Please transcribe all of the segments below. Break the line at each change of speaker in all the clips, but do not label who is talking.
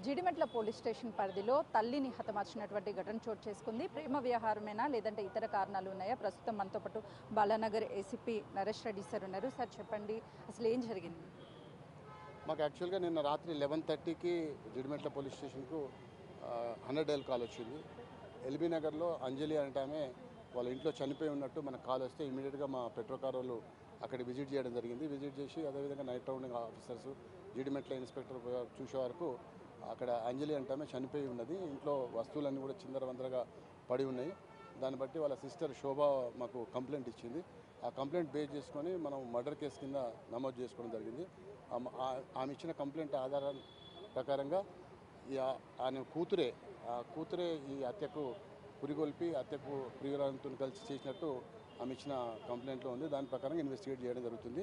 Jeedimetla police station పరిధిలో తల్లిని హతమార్చినటువంటి ఘటన చోటు చేసుకుంది. ప్రేమ వ్యవహారమేనా లేదంటే ఇతర కారణాలు ఉన్నాయా? ప్రస్తుతం మనతో పాటు బాలానగర్ ఏసీపీ నరేష్ రెడ్డి సార్ ఉన్నారు. సార్ చెప్పండి, అసలు ఏం జరిగింది?
మాకు యాక్చువల్గా నిన్న రాత్రి 11:30కి జీడిమెట్ల పోలీస్ స్టేషన్కు 100 డయల్ కాల్ వచ్చింది. ఎల్బీ నగర్లో అంజలి అంటే ఆమె వాళ్ళ ఇంట్లో చనిపోయి ఉన్నట్టు మనకు కాల్ వస్తే ఇమీడియట్గా మా పెట్రోకార్ వాళ్ళు అక్కడ విజిట్ చేయడం జరిగింది. విజిట్ చేసి అదేవిధంగా night rounding officers Jeedimetla inspector చూసే వరకు అక్కడ అంజలి అంటే ఆమె చనిపోయి ఉన్నది. ఇంట్లో వస్తువులన్నీ కూడా చిందరవందరగా పడి ఉన్నాయి. దాన్ని బట్టి వాళ్ళ సిస్టర్ శోభ మాకు కంప్లైంట్ ఇచ్చింది. ఆ కంప్లైంట్ బేస్ చేసుకొని మనం మర్డర్ కేసు కింద నమోదు చేసుకోవడం జరిగింది. ఆమె ఇచ్చిన కంప్లైంట్ ఆధారం ప్రకారంగా ఆయన కూతురే ఈ హత్యకు పురిగొల్పి హత్యకు ప్రియురాలతో కలిసి చేసినట్టు ఆమె ఇచ్చిన కంప్లైంట్లో ఉంది. దాని ప్రకారం ఇన్వెస్టిగేట్ చేయడం జరుగుతుంది.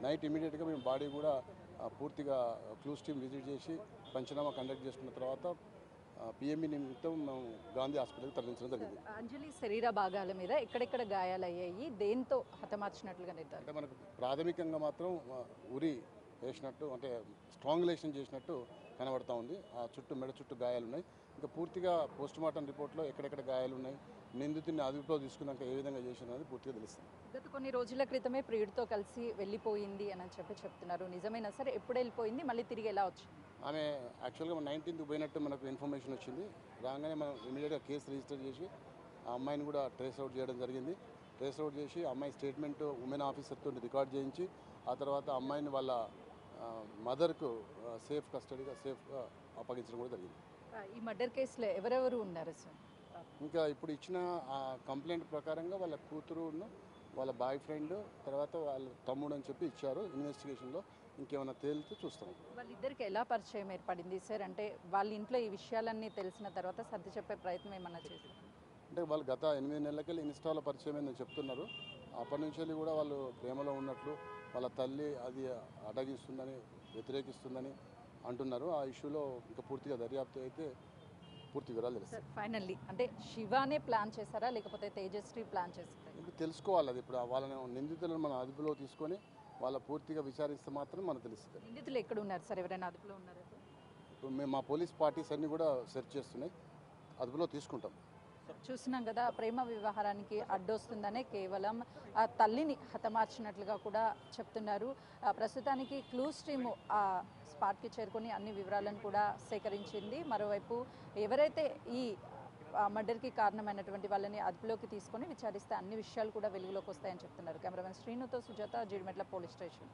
నైట్ ఇమీడియట్గా మేము బాడీ కూడా పూర్తిగా క్లూస్ టీమ్ విజిట్ చేసి పంచనామా కండక్ట్ చేసుకున్న తర్వాత పిఎంఈ నిమిత్తం మేము గాంధీ హాస్పిటల్కి తరలించడం జరిగింది.
అంజలి శరీర భాగాల మీద ఎక్కడెక్కడ గాయాలయ్యాయి, దేంతో హతమార్చినట్లుగా నిర్ధారణ?
అంటే మనకు ప్రాథమికంగా మాత్రం ఉరి వేసినట్టు అంటే స్ట్రాంగులేషన్ చేసినట్టు కనబడతా ఉంది. ఆ మెడ చుట్టూ గాయాలు ఉన్నాయి. ఇంకా పూర్తిగా పోస్టుమార్టం రిపోర్ట్లో ఎక్కడెక్కడ గాయాలు ఉన్నాయి, నిందితుడిని అదుపులో తీసుకున్నాక ఏ విధంగా చేసినది పూర్తిగా తెలుస్తుంది.
గత కొన్ని రోజుల క్రితమే ప్రియుడితో కలిసి వెళ్ళిపోయింది అని చెప్తున్నారు. నిజమేనా సార్? ఎప్పుడు వెళ్ళిపోయింది, మళ్ళీ తిరిగి ఎలా వచ్చింది?
ఆమె యాక్చువల్గా 19th పోయినట్టు మనకు ఇన్ఫర్మేషన్ వచ్చింది. రాగానే మనం ఇమీడియట్గా కేసు రిజిస్టర్ చేసి ఆ అమ్మాయిని కూడా ట్రేస్ అవుట్ చేయడం జరిగింది. ట్రేస్ అవుట్ చేసి అమ్మాయి స్టేట్మెంట్ ఉమెన్ ఆఫీసర్తో రికార్డ్ చేయించి ఆ తర్వాత అమ్మాయిని వాళ్ళ మదర్కు సేఫ్గా అప్పగించడం కూడా జరిగింది.
ఈ మర్డర్ కేసులో ఎవరెవరు ఉన్నారు సార్?
ఇంకా ఇప్పుడు ఇచ్చిన ఆ కంప్లైంట్ ప్రకారంగా వాళ్ళ కూతురు వాళ్ళ బాయ్ ఫ్రెండ్ తర్వాత వాళ్ళ తమ్ముడు అని చెప్పి ఇచ్చారు. ఇన్వెస్టిగేషన్లో ఇంకేమైనా తేలితే చూస్తాం.
వాళ్ళిద్దరికి ఎలా పరిచయం ఏర్పడింది సార్? అంటే వాళ్ళ ఇంట్లో ఈ విషయాలన్నీ తెలిసిన తర్వాత సర్ది చెప్పే ప్రయత్నం ఏమన్నా చేశారు?
అంటే వాళ్ళు గత 8 నెలలకెళ్ళి ఇన్స్టాలో పరిచయం ఏందని చెప్తున్నారు. అప్పటి నుంచి కూడా వాళ్ళు ప్రేమలో ఉన్నట్లు వాళ్ళ తల్లి అది అడ్డగిస్తుందని వ్యతిరేకిస్తుందని అంటున్నారు. ఆ ఇష్యూలో ఇంకా పూర్తిగా దర్యాప్తు అయితే పూర్తి వివరాలు తెలుస్తాయి.
ఫైనల్లీ అంటే శివానే ప్లాన్ చేశారా లేకపోతే తేజశ్రీ ప్లాన్ చేశారా?
ఇప్పుడు తెలుసుకోవాలి. అది ఇప్పుడు వాళ్ళని నిందితులను మనం అదుపులో తీసుకొని వాళ్ళ పూర్తిగా విచారిస్తే మాత్రం మనకు తెలుస్తుంది.
నిందితులు ఎక్కడ ఉన్నారు సార్? ఎవరైనా అదుపులో ఉన్నారా?
ఇప్పుడు మేము మా పోలీస్ పార్టీస్ అన్నీ కూడా సెర్చ్ చేస్తున్నాయి, అదుపులో తీసుకుంటాం.
చూస్తున్నాం కదా, ప్రేమ వ్యవహారానికి అడ్డొస్తుందనే కేవలం ఆ తల్లిని హతమార్చినట్లుగా కూడా చెప్తున్నారు. ప్రస్తుతానికి క్లూస్ టీము ఆ స్పాట్కి చేరుకొని అన్ని వివరాలను కూడా సేకరించింది. మరోవైపు ఎవరైతే ఈ మర్డర్కి కారణమైనటువంటి వాళ్ళని అదుపులోకి తీసుకొని విచారిస్తే అన్ని విషయాలు కూడా వెలుగులోకి వస్తాయని చెప్తున్నారు. కెమెరామెన్ శ్రీనుతో సుజాత, జీడిమెట్ల పోలీస్ స్టేషన్.